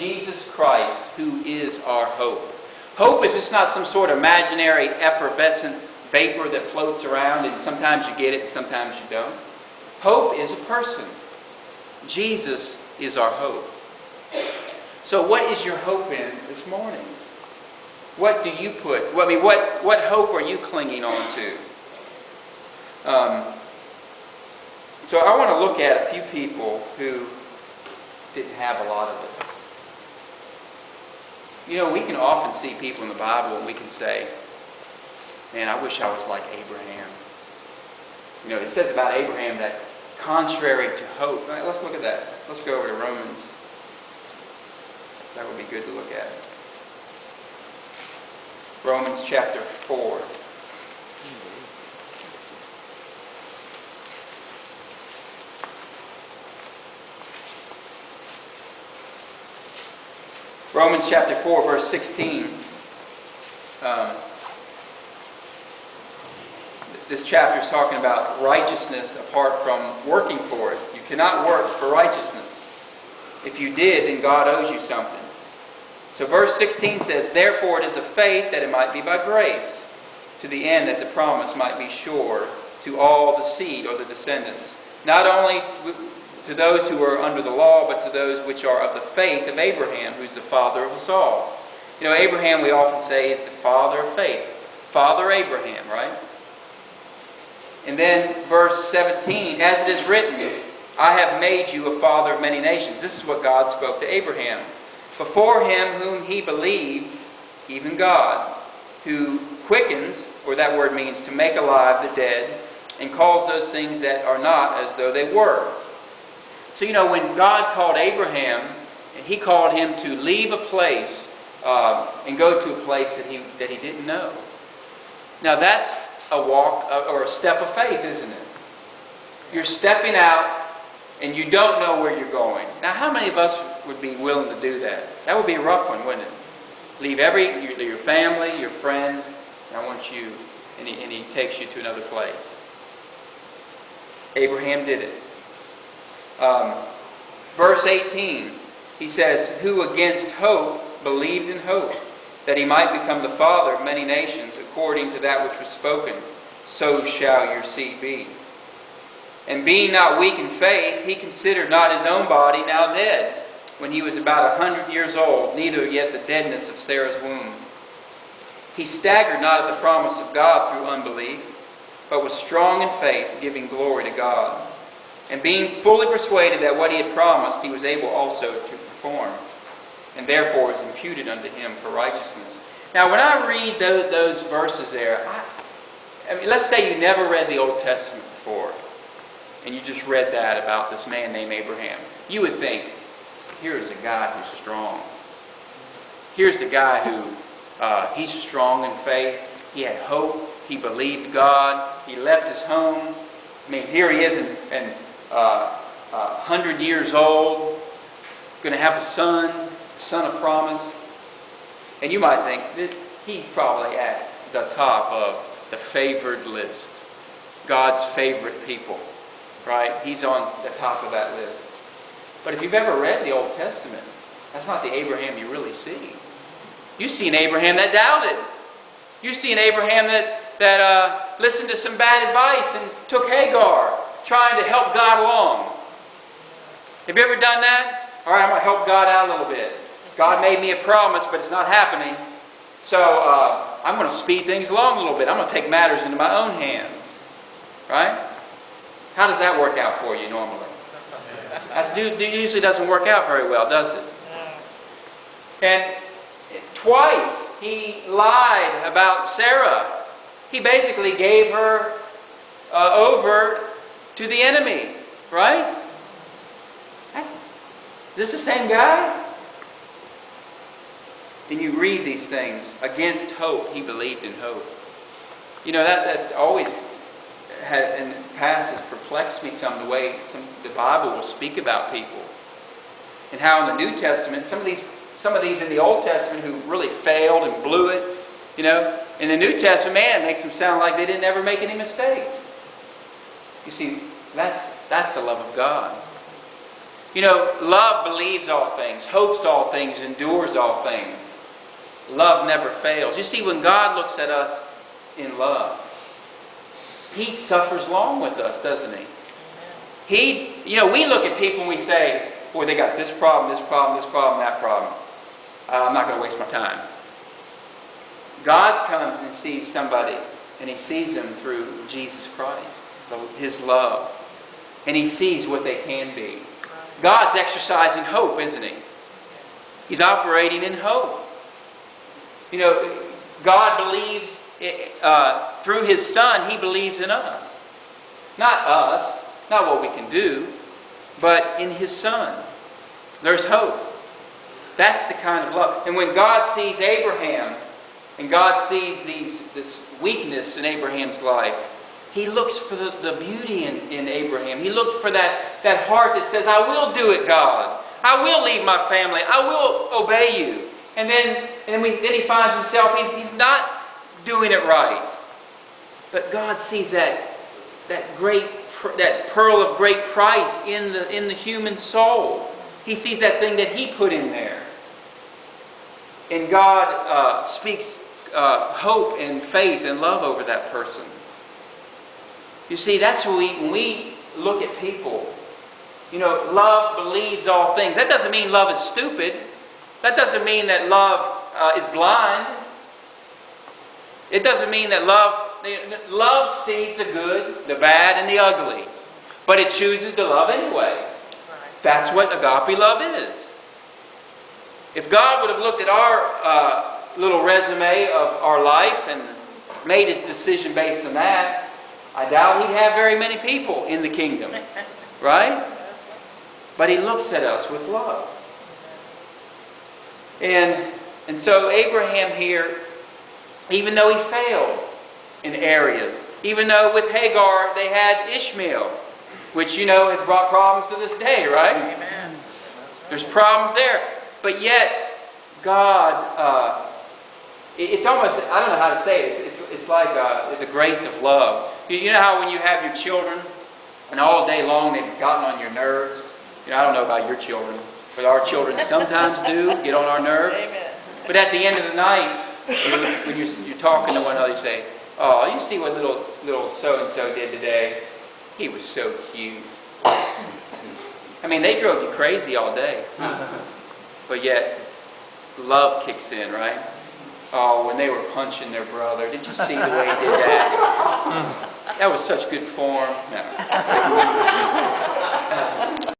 Jesus Christ, who is our hope. Hope is just not some sort of imaginary effervescent vapor that floats around and sometimes you get it and sometimes you don't. Hope is a person. Jesus is our hope. So what is your hope in this morning? What do you put? What hope are you clinging on to? So I want to look at a few people who didn't have a lot of it. You know, we can often see people in the Bible and we can say, man, I wish I was like Abraham. You know, it says about Abraham that contrary to hope. All right, let's look at that. Let's go over to Romans. That would be good to look at. Romans chapter 4. Romans chapter 4, verse 16. This chapter is talking about righteousness apart from working for it. You cannot work for righteousness. If you did, then God owes you something. So verse 16 says, therefore it is of faith that it might be by grace, to the end that the promise might be sure to all the seed or the descendants, not only to those who are under the law, but to those which are of the faith of Abraham, who's the father of us all. You know, Abraham, we often say, is the father of faith. Father Abraham, right? And then verse 17, as it is written, I have made you a father of many nations. This is what God spoke to Abraham. Before him whom he believed, even God, who quickens, or that word means to make alive the dead, and calls those things that are not as though they were. So, you know, when God called Abraham, he called him to leave a place and go to a place that he didn't know. Now, that's a walk or a step of faith, isn't it? You're stepping out and you don't know where you're going. Now, how many of us would be willing to do that? That would be a rough one, wouldn't it? Leave your family, your friends, and I want you, and he takes you to another place. Abraham did it. Verse 18, he says, who against hope believed in hope, that he might become the father of many nations, according to that which was spoken, so shall your seed be. And being not weak in faith, he considered not his own body now dead, when he was about 100 years old, neither yet the deadness of Sarah's womb. He staggered not at the promise of God through unbelief, but was strong in faith, giving glory to God. And being fully persuaded that what he had promised, he was able also to perform. And therefore is imputed unto him for righteousness. Now, when I read those verses there, I mean, let's say you never read the Old Testament before, and you just read that about this man named Abraham. You would think, here's a guy who's strong. Here's a guy who, he's strong in faith. He had hope. He believed God. He left his home. I mean, here he is, 100 years old, going to have a son of promise. And you might think that he's probably at the top of the favored list. God's favorite people, right? He's on the top of that list. But if you've ever read the Old Testament, that's not the Abraham you really see. You see an Abraham that doubted. You see an Abraham that listened to some bad advice and took Hagar, trying to help God along. Have you ever done that? All right, I'm going to help God out a little bit. God made me a promise, but it's not happening. So I'm going to speed things along a little bit. I'm going to take matters into my own hands. Right? How does that work out for you normally? That usually doesn't work out very well, does it? And twice he lied about Sarah. He basically gave her over to the enemy. Right? Is this the same guy? And you read these things. Against hope, he believed in hope. You know, that's always in the past has perplexed me the way the Bible will speak about people. And how in the New Testament, some of these in the Old Testament who really failed and blew it, you know, in the New Testament, man, it makes them sound like they didn't ever make any mistakes. You see, that's the love of God. Love believes all things, hopes all things, endures all things. Love never fails. You see, when God looks at us in love, He suffers long with us, doesn't He? We look at people and we say, boy, they got this problem, this problem, this problem, that problem. I'm not going to waste my time. God comes and sees somebody, and He sees them through Jesus Christ, His love. And He sees what they can be. God's exercising hope, isn't He? He's operating in hope. God believes, through His Son, He believes in us. Not us, not what we can do, but in His Son. There's hope. That's the kind of love. And when God sees Abraham, and God sees this weakness in Abraham's life, He looks for the beauty in Abraham. He looked for that heart that says, I will do it, God. I will leave my family. I will obey you. And then he finds himself, he's not doing it right. But God sees that pearl of great price in the human soul. He sees that thing that He put in there. And God speaks hope and faith and love over that person. You see, that's when we look at people, love believes all things. That doesn't mean love is stupid. That doesn't mean that love is blind. It doesn't mean that love sees the good, the bad, and the ugly. But it chooses to love anyway. That's what agape love is. If God would have looked at our little resume of our life and made His decision based on that, I doubt He'd have very many people in the kingdom. Right? But He looks at us with love. And so Abraham here, even though he failed in areas, even though with Hagar they had Ishmael, which has brought problems to this day, right? Amen. There's problems there. But yet, God, it's almost, I don't know how to say it, it's like the grace of love. You know how when you have your children, and all day long they've gotten on your nerves? I don't know about your children, but our children sometimes do get on our nerves. Amen. But at the end of the night, when you're talking to one another, you say, oh, you see what little so-and-so did today? He was so cute. I mean, they drove you crazy all day. But yet, love kicks in, right? Oh, when they were punching their brother, did you see the way he did that? That was such good form. No.